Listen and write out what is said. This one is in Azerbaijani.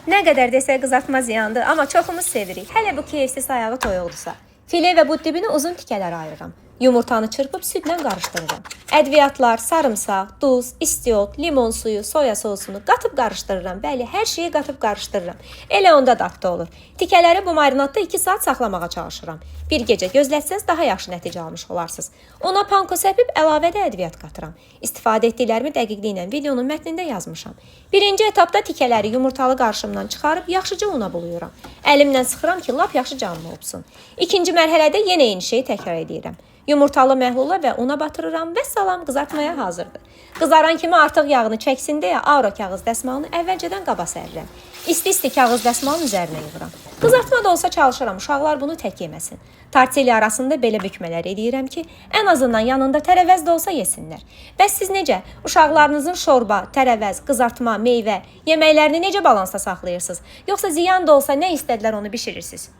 Nə qədər desək qızartma ziyandır, amma çoxumuz sevirik. Hələ bu keyifsiz ayağı toyuqdursa. File və but dibini uzun tikələrə ayırıram. Yumurtanı çırpıb südlə qarışdırıram. Ədviyyatlar, sarımsaq, duz, istiot, limon suyu, soya sosunu qatıb qarışdırıram. Bəli, hər şeyi qatıb qarışdırıram. Elə onda dadlı olur. Tikələri bu marinatda 2 saat saxlamağa çalışıram. Bir gecə gözlətsəz daha yaxşı nəticə almış olarsınız. Ona panko səpib əlavədə ədviyyat qatıram. İstifadə etdiklərimi dəqiqliklə videonun mətnində yazmışam. Birinci etapda tikələri yumurtalı qarışımdan çıxarıb yaxşıca una buluyuram. Əlimlə sıxıram ki, lap yaxşı canlı olsun. İkinci mərhələdə yenə eyni şeyi təkrar edirəm. Yumurtalı məhlula və una batırıram və salam qızartmaya hazırdır. Qızaran kimi artıq yağını çəksin deyə Aura kağız dəsmalını əvvəlcədən qaba sərirəm. İsti-isti kağız dəsmalın üzərinə yığıram. Qızartma da olsa çalışıram, uşaqlar bunu tək yeməsin. Tortilla arasında belə bükmələr edirəm ki, ən azından yanında tərəvəz də olsa yesinlər. Bəs siz necə? Uşaqlarınızın şorba, tərəvəz, qızartma, meyvə, yeməklərini necə balansda saxlayırsınız? Yoxsa ziyan da olsa nə istədilər onu bişirirsiniz?